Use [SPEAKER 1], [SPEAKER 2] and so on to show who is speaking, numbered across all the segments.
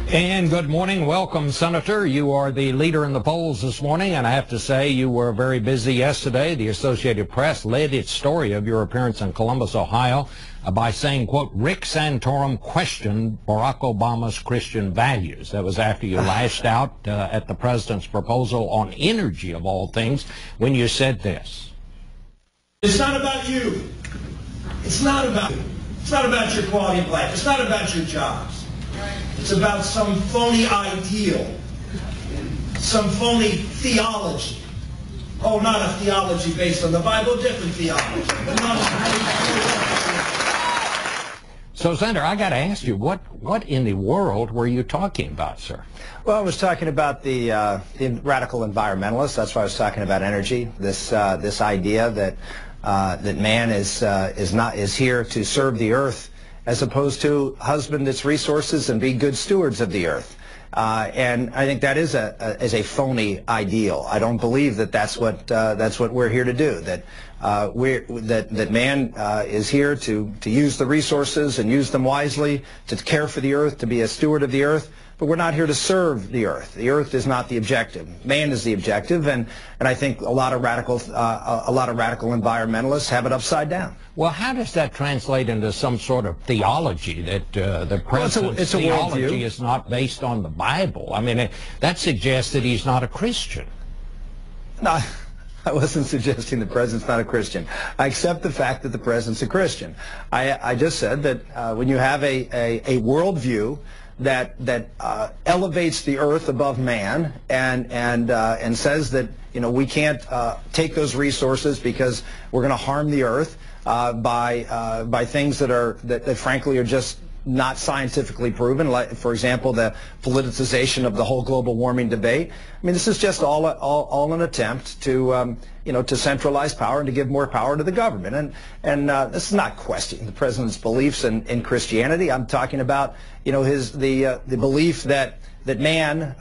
[SPEAKER 1] And good morning. Welcome, Senator. You are the leader in the polls this morning, and I have to say you were very busy yesterday. The Associated Press led its story of your appearance in Columbus, Ohio, by saying, quote, Rick Santorum questioned Barack Obama's Christian values. That was after you lashed out at the president's proposal on energy, of all things, when you said this.
[SPEAKER 2] It's not about you. It's not about you. It's not about your quality of life. It's not about your jobs. It's about some phony ideal, some phony theology. Oh, not a theology based on the Bible, different theology. But not
[SPEAKER 1] So, Senator, I got to ask you, what in the world were you talking about, sir?
[SPEAKER 3] Well, I was talking about the radical environmentalists. That's why I was talking about energy. This idea that man is here to serve the earth, as opposed to husband its resources and be good stewards of the earth. And I think that is a phony ideal. I don't believe that that's what we're here to do. That man is here to use the resources and use them wisely, to care for the earth, to be a steward of the earth. But we're not here to serve the earth. The earth is not the objective. Man is the objective, and I think a lot of radical environmentalists have it upside down.
[SPEAKER 1] Well, how does that translate into some sort of theology that the president's theology is not based on the Bible? I mean, that suggests that he's not a Christian.
[SPEAKER 3] No, I wasn't suggesting the president's not a Christian. I accept the fact that the president's a Christian. I just said that when you have a worldview that elevates the earth above man and says that we can't take those resources because we're going to harm the earth by things that frankly are just not scientifically proven, like, for example, the politicization of the whole global warming debate. I mean, this is just all an attempt to to centralize power and to give more power to the government. And this is not questioning the president's beliefs in Christianity. I'm talking about the belief that man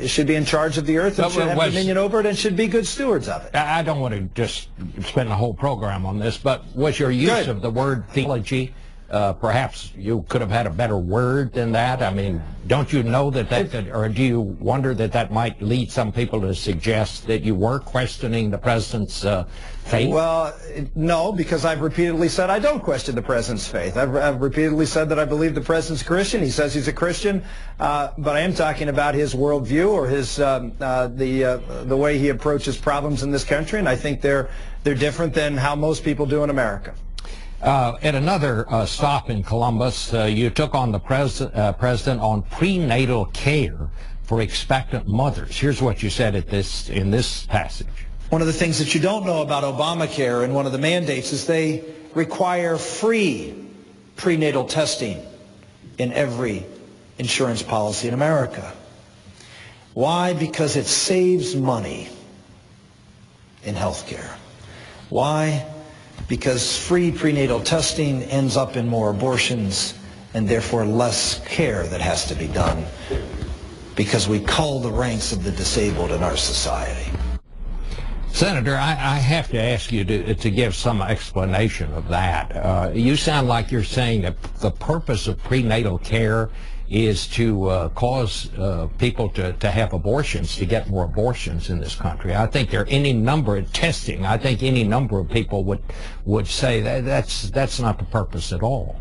[SPEAKER 3] should be in charge of the earth and should have dominion over it and should be good stewards of it.
[SPEAKER 1] I don't want to just spend the whole program on this, but was your use of the word theology, perhaps you could have had a better word than that? I mean, don't you know that could, or do you wonder that might lead some people to suggest that you were questioning the president's faith?
[SPEAKER 3] Well, no, because I've repeatedly said I don't question the president's faith. I've repeatedly said that I believe the president's a Christian. He says he's a Christian, but I am talking about his worldview or his the way he approaches problems in this country, and I think they're different than how most people do in America.
[SPEAKER 1] At another stop in Columbus, you took on the president on prenatal care for expectant mothers. Here's what you said in this passage.
[SPEAKER 2] One of the things that you don't know about Obamacare and one of the mandates is they require free prenatal testing in every insurance policy in America. Why? Because it saves money in health care. Why? Because free prenatal testing ends up in more abortions and therefore less care that has to be done because we cull the ranks of the disabled in our society.
[SPEAKER 1] Senator, I have to ask you to give some explanation of that. You sound like you're saying that the purpose of prenatal care is to cause people to have abortions, to get more abortions in this country. I think there are any number of testing. I think any number of people would say that's not the purpose at all.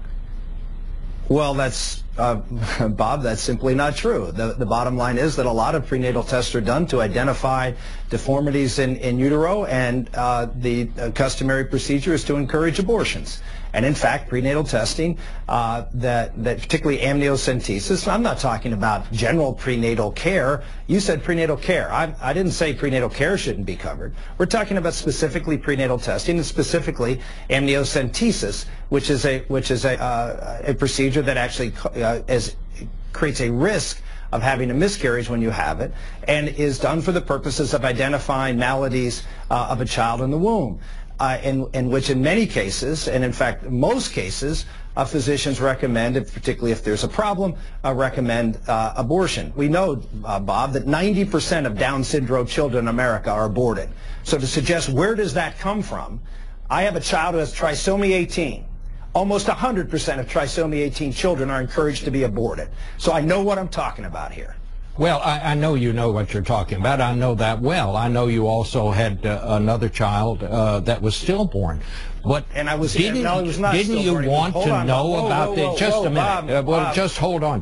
[SPEAKER 3] Well, that's Bob, that's simply not true. The bottom line is that a lot of prenatal tests are done to identify deformities in utero, and the customary procedure is to encourage abortions. And in fact, prenatal testing, that particularly amniocentesis, I'm not talking about general prenatal care. You said prenatal care. I didn't say prenatal care shouldn't be covered. We're talking about specifically prenatal testing and specifically amniocentesis, which is a procedure that actually creates a risk of having a miscarriage when you have it, and is done for the purposes of identifying maladies of a child in the womb. In which in many cases, and in fact most cases, physicians recommend, particularly if there's a problem, recommend abortion. We know, Bob, that 90% of Down syndrome children in America are aborted. So to suggest where does that come from, I have a child who has trisomy 18. almost 100% of trisomy 18 children are encouraged to be aborted. So I know what I'm talking about here.
[SPEAKER 1] Well, I know you know what you're talking about. I know that well. I know you also had another child that was stillborn. But didn't you want to know about this? Just a minute.
[SPEAKER 3] Bob,
[SPEAKER 1] just hold on.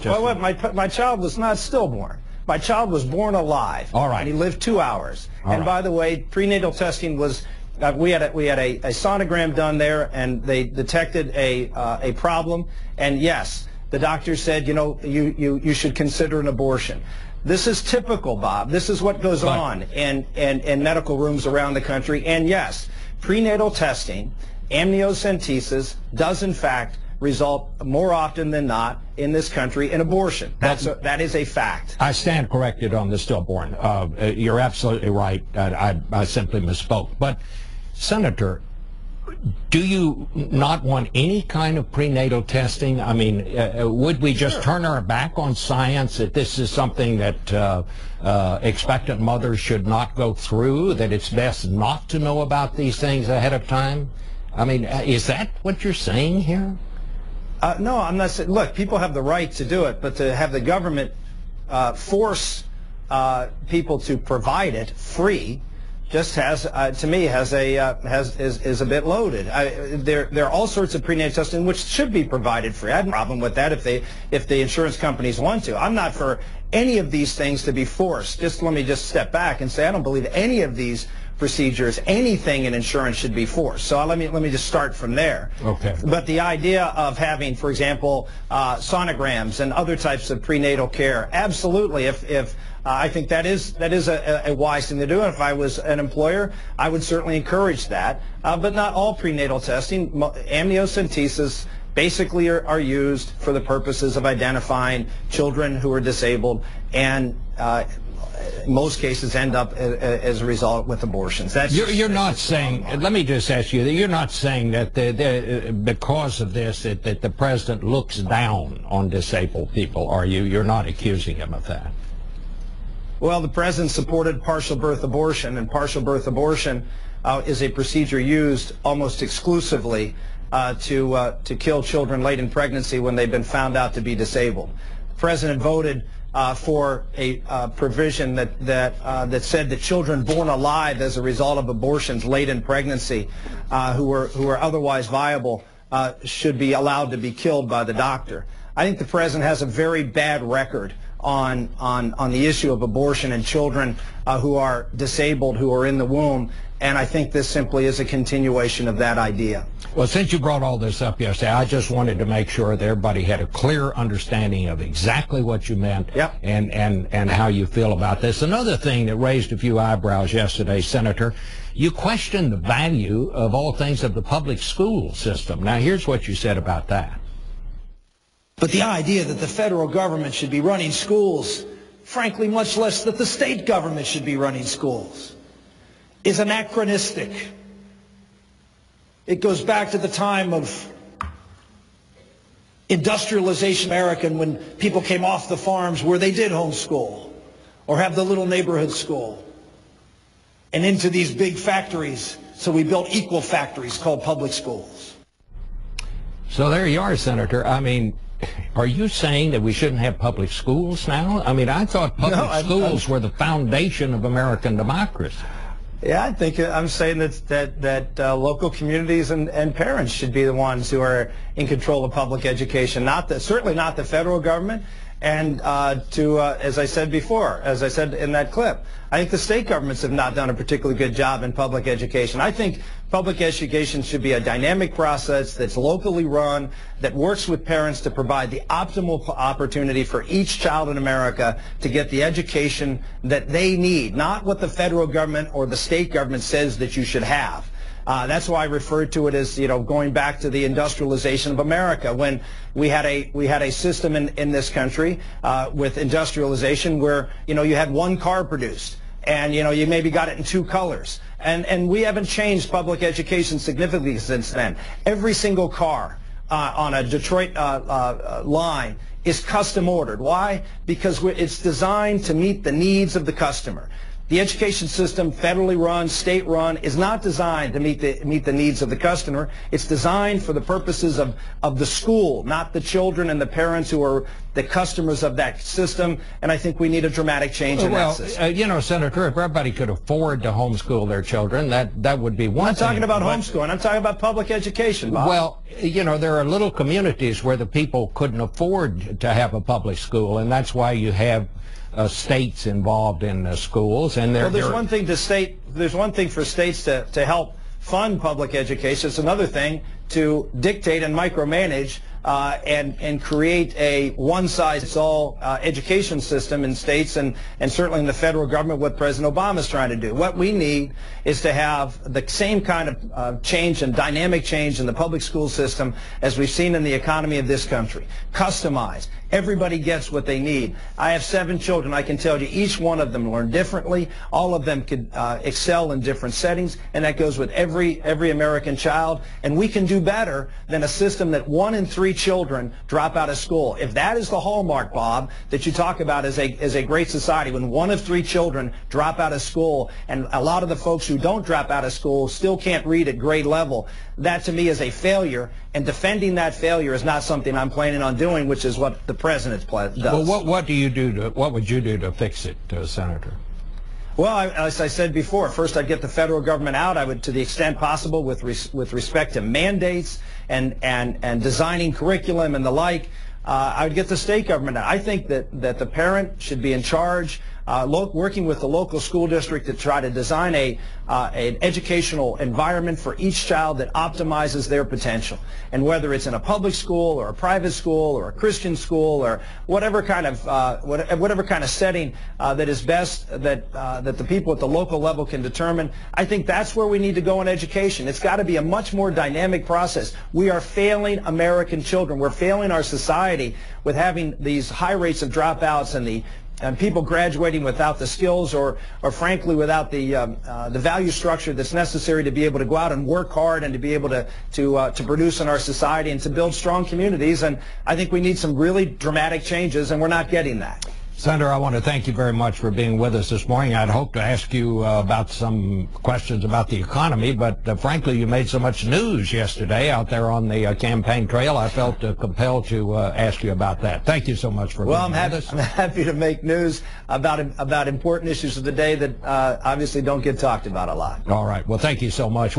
[SPEAKER 3] My child was not stillborn. My child was born alive.
[SPEAKER 1] All right.
[SPEAKER 3] And he lived 2 hours. By the way, prenatal testing was. We had a sonogram done there, and they detected a problem. And yes, the doctor said, you should consider an abortion. This is typical, Bob. This is what goes on in medical rooms around the country. And yes, prenatal testing, amniocentesis, does in fact result more often than not in this country in abortion. That is a fact.
[SPEAKER 1] I stand corrected on the stillborn. You're absolutely right. I simply misspoke. But, Senator, do you not want any kind of prenatal testing? I mean, would we just turn our back on science, that this is something that expectant mothers should not go through, that it's best not to know about these things ahead of time? I mean, is that what you're saying here?
[SPEAKER 3] No, I'm not saying. Look, people have the right to do it, but to have the government force people to provide it free just has, to me, is a bit loaded. There are all sorts of prenatal testing which should be provided free. I have no problem with that if the insurance companies want to. I'm not for any of these things to be forced. Let me step back and say I don't believe any of these procedures, anything in insurance should be forced. So let me just start from there.
[SPEAKER 1] Okay.
[SPEAKER 3] But the idea of having, for example, sonograms and other types of prenatal care, absolutely. If I think that is a wise thing to do. And if I was an employer, I would certainly encourage that. But not all prenatal testing. Amniocentesis basically are used for the purposes of identifying children who are disabled, and in most cases end up as a result with abortions.
[SPEAKER 1] You're not saying, let me just ask you, that you're not saying that because of this that the president looks down on disabled people, are you? You're not accusing him of that.
[SPEAKER 3] Well, the president supported partial birth abortion, and partial birth abortion is a procedure used almost exclusively to kill children late in pregnancy when they've been found out to be disabled. The president voted for a provision that said that children born alive as a result of abortions late in pregnancy, who are otherwise viable, should be allowed to be killed by the doctor. I think the president has a very bad record on the issue of abortion and children who are disabled, who are in the womb, and I think this simply is a continuation of that idea.
[SPEAKER 1] Well, since you brought all this up yesterday, I just wanted to make sure that everybody had a clear understanding of exactly what you meant.
[SPEAKER 3] Yep.
[SPEAKER 1] and how you feel about this. Another thing that raised a few eyebrows yesterday, Senator, you questioned the value of all things of the public school system. Now, here's what you said about that.
[SPEAKER 2] But the idea that the federal government should be running schools, frankly, much less that the state government should be running schools, is anachronistic. It goes back to the time of industrialization in America, when people came off the farms where they did homeschool or have the little neighborhood school, and into these big factories. So we built equal factories called public schools.
[SPEAKER 1] So there you are, Senator. I mean, are you saying that we shouldn't have public schools now? I mean, I thought public schools were the foundation of American democracy.
[SPEAKER 3] Yeah, I think I'm saying that local communities and parents should be the ones who are in control of public education, certainly not the federal government. And as I said before, as I said in that clip, I think the state governments have not done a particularly good job in public education. I think public education should be a dynamic process that's locally run, that works with parents to provide the optimal opportunity for each child in America to get the education that they need, not what the federal government or the state government says that you should have. That's why I referred to it as, going back to the industrialization of America, when we had a system in this country with industrialization where, you had one car produced, and, you maybe got it in two colors. And we haven't changed public education significantly since then. Every single car on a Detroit line is custom ordered. Why? Because it's designed to meet the needs of the customer. The education system, federally run, state run, is not designed to meet the needs of the customer. It's designed for the purposes of the school, not the children and the parents who are the customers of that system. And I think we need a dramatic change in that system.
[SPEAKER 1] You know, Senator, if everybody could afford to homeschool their children, that would be one thing.
[SPEAKER 3] I'm not talking about homeschooling. I'm talking about public education, Bob.
[SPEAKER 1] Well, you know, there are little communities where the people couldn't afford to have a public school, and that's why you have states involved in schools. And
[SPEAKER 3] there's one thing for states to help fund public education. It's another thing to dictate and micromanage and create a one-size-fits-all education system in states and certainly in the federal government, what President Obama is trying to do. What we need is to have the same kind of change and dynamic change in the public school system as we've seen in the economy of this country. Customized. Everybody gets what they need. I have 7 children. I can tell you each one of them learn differently. All of them could excel in different settings, and that goes with every American child. And we can do better than a system that 1 in 3 children drop out of school. If that is the hallmark, Bob, that you talk about as a great society, when 1 of 3 children drop out of school, and a lot of the folks who don't drop out of school still can't read at grade level, that to me is a failure. And defending that failure is not something I'm planning on doing, which is what the president does.
[SPEAKER 1] Well, what would you do to fix it, Senator?
[SPEAKER 3] Well, as I said before, first I'd get the federal government out. I would, to the extent possible, with respect to mandates and designing curriculum and the like, I would get the state government out. I think that the parent should be in charge, working with the local school district to try to design an educational environment for each child that optimizes their potential. And whether it's in a public school or a private school or a Christian school or whatever kind of setting that is best that the people at the local level can determine, I think that's where we need to go in education. It's got to be a much more dynamic process. We are failing American children. We're failing our society with having these high rates of dropouts and people graduating without the skills or frankly without the value structure that's necessary to be able to go out and work hard and to be able to produce in our society and to build strong communities. And I think we need some really dramatic changes, and we're not getting that.
[SPEAKER 1] Senator, I want to thank you very much for being with us this morning. I'd hoped to ask you about some questions about the economy, but frankly, you made so much news yesterday out there on the campaign trail, I felt compelled to ask you about that. Thank you so much for being with us.
[SPEAKER 3] I'm happy to make news about important issues of the day that obviously don't get talked about a lot.
[SPEAKER 1] All right. Well, thank you so much.